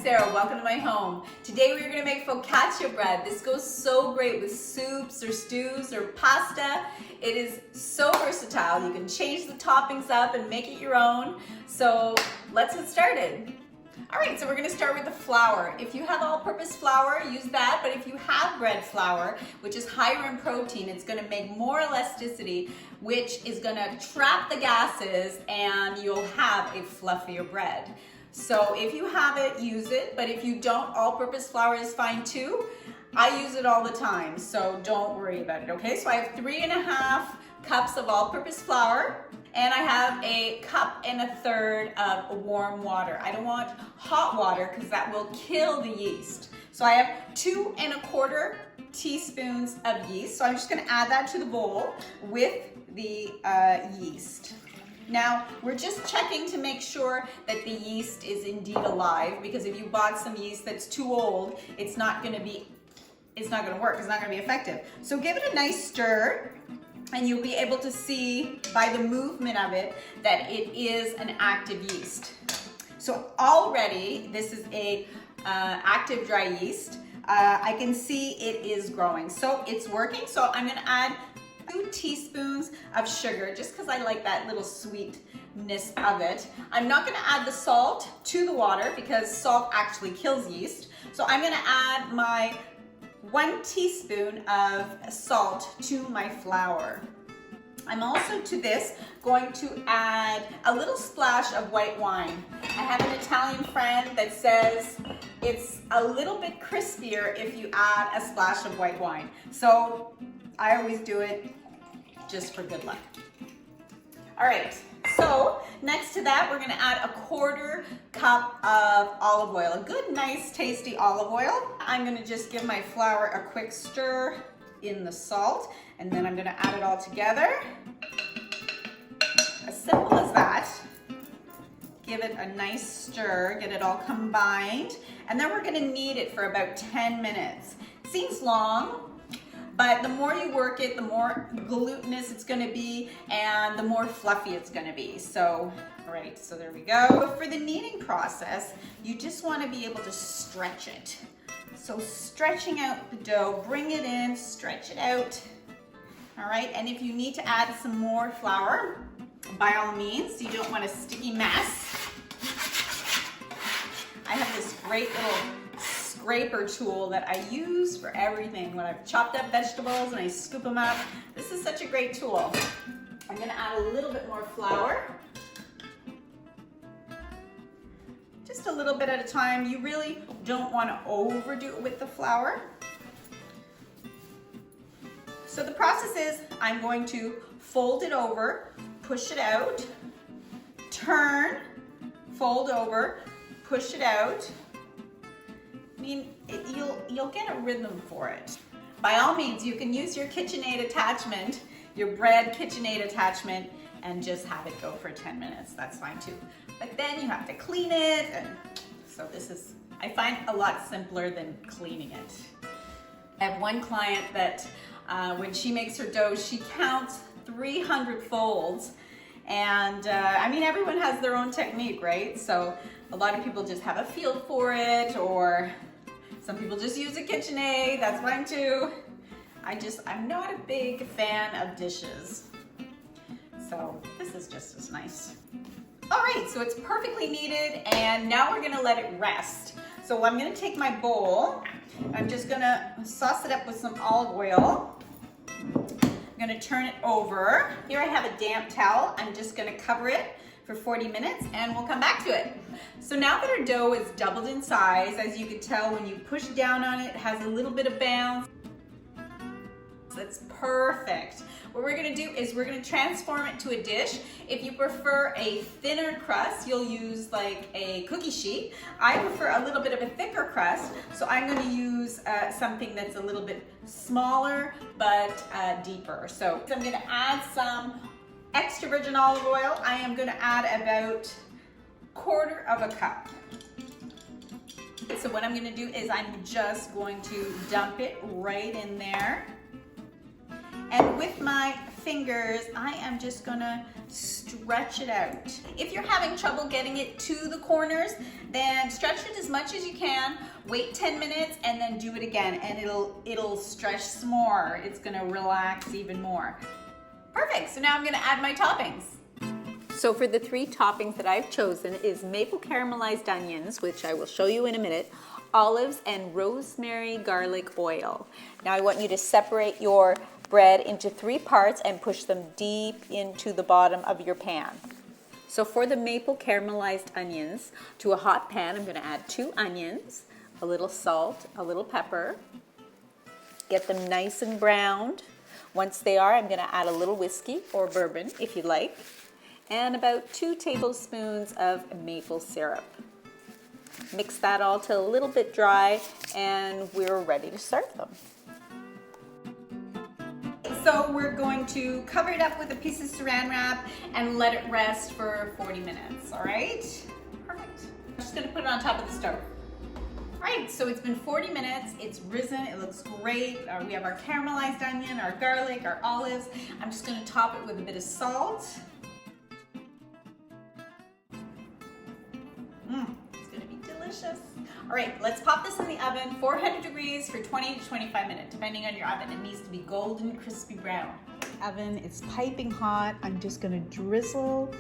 Sarah, welcome to my home. Today we're gonna make focaccia bread. This goes so great with soups or stews or pasta. It is so versatile. You can change the toppings up and make it your own. So let's get started. All right, so we're gonna start with the flour. If you have all-purpose flour, use that, but if you have bread flour, which is higher in protein, it's gonna make more elasticity, which is gonna trap the gases, and you'll have a fluffier bread. So if you have it, use it, but if you don't, all-purpose flour is fine too. I use it all the time, so don't worry about it, okay? So I have 3.5 cups of all-purpose flour, and I have 1.3 cups of warm water. I don't want hot water because that will kill the yeast. So I have 2.25 teaspoons of yeast. So I'm just gonna add that to the bowl with the yeast. Now, we're just checking to make sure that the yeast is indeed alive, because if you bought some yeast that's too old, it's not gonna work, it's not gonna be effective. So give it a nice stir, and you'll be able to see by the movement of it that it is an active yeast. So already, this is a active dry yeast. I can see it is growing, so it's working. So I'm gonna add 2 teaspoons of sugar, just because I like that little sweetness of it. I'm not gonna add the salt to the water because salt actually kills yeast. So I'm gonna add my 1 teaspoon of salt to my flour. I'm also to this going to add a little splash of white wine. I have an Italian friend that says it's a little bit crispier if you add a splash of white wine. So I always do it just for good luck. All right, so next to that, we're gonna add 1/4 cup of olive oil, a good, nice, tasty olive oil. I'm gonna just give my flour a quick stir in the salt, and then I'm gonna add it all together. As simple as that. Give it a nice stir, get it all combined, and then we're gonna knead it for about 10 minutes. Seems long, but the more you work it, the more glutinous it's gonna be and the more fluffy it's gonna be. So, all right, so there we go. For the kneading process, you just wanna be able to stretch it. So stretching out the dough, bring it in, stretch it out. All right, and if you need to add some more flour, by all means, you don't want a sticky mess. I have this great little scraper tool that I use for everything. When I've chopped up vegetables and I scoop them up, this is such a great tool. I'm gonna add a little bit more flour. Just a little bit at a time. You really don't wanna overdo it with the flour. So the process is, I'm going to fold it over, push it out, turn, fold over, push it out. I mean, you'll get a rhythm for it. By all means, you can use your KitchenAid attachment, your bread KitchenAid attachment, and just have it go for 10 minutes. That's fine too. But then you have to clean it, and so this is, I find, a lot simpler than cleaning it. I have one client that when she makes her dough, she counts 300 folds. And I mean, everyone has their own technique, right? So a lot of people just have a feel for it, or some people just use a KitchenAid, that's fine too. I'm not a big fan of dishes. So this is just as nice. All right, so it's perfectly kneaded, and now we're gonna let it rest. So I'm gonna take my bowl, I'm just gonna sauce it up with some olive oil. I'm gonna turn it over. Here I have a damp towel. I'm just gonna cover it for 40 minutes and we'll come back to it. So now that our dough is doubled in size, as you can tell when you push down on it, it has a little bit of bounce. That's perfect. What we're gonna do is we're gonna transform it to a dish. If you prefer a thinner crust, you'll use like a cookie sheet. I prefer a little bit of a thicker crust, so I'm gonna use something that's a little bit smaller but deeper. So I'm gonna add some extra virgin olive oil. I am gonna add about 1/4 cup. So what I'm gonna do is I'm just going to dump it right in there. And with my fingers, I am just gonna stretch it out. If you're having trouble getting it to the corners, then stretch it as much as you can, wait 10 minutes, and then do it again, and it'll stretch some more. It's gonna relax even more. Perfect, so now I'm gonna add my toppings. So for the 3 toppings that I've chosen is maple caramelized onions, which I will show you in a minute, olives, and rosemary garlic oil. Now I want you to separate your bread into 3 parts and push them deep into the bottom of your pan. So for the maple caramelized onions, to a hot pan, I'm going to add 2 onions, a little salt, a little pepper. Get them nice and browned. Once they are, I'm going to add a little whiskey or bourbon if you like, and about 2 tablespoons of maple syrup. Mix that all till a little bit dry, and we're ready to serve them. So we're going to cover it up with a piece of saran wrap and let it rest for 40 minutes, all right? Perfect. I'm just gonna put it on top of the stove. All right, so it's been 40 minutes, it's risen, it looks great. We have our caramelized onion, our garlic, our olives. I'm just gonna top it with a bit of salt. It's gonna be delicious. All right, let's pop this in the oven, 400 degrees for 20 to 25 minutes, depending on your oven. It needs to be golden, crispy brown. Oven is piping hot. I'm just gonna drizzle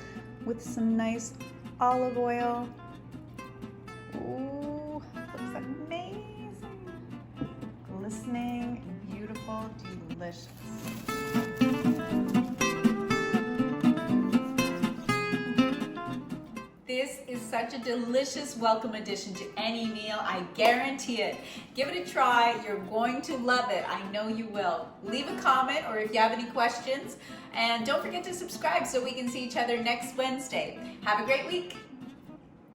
with some nice olive oil. Ooh, looks amazing. Glistening, beautiful, delicious. This is such a delicious welcome addition to any meal, I guarantee it. Give it a try, you're going to love it, I know you will. Leave a comment or if you have any questions, and don't forget to subscribe so we can see each other next Wednesday. Have a great week.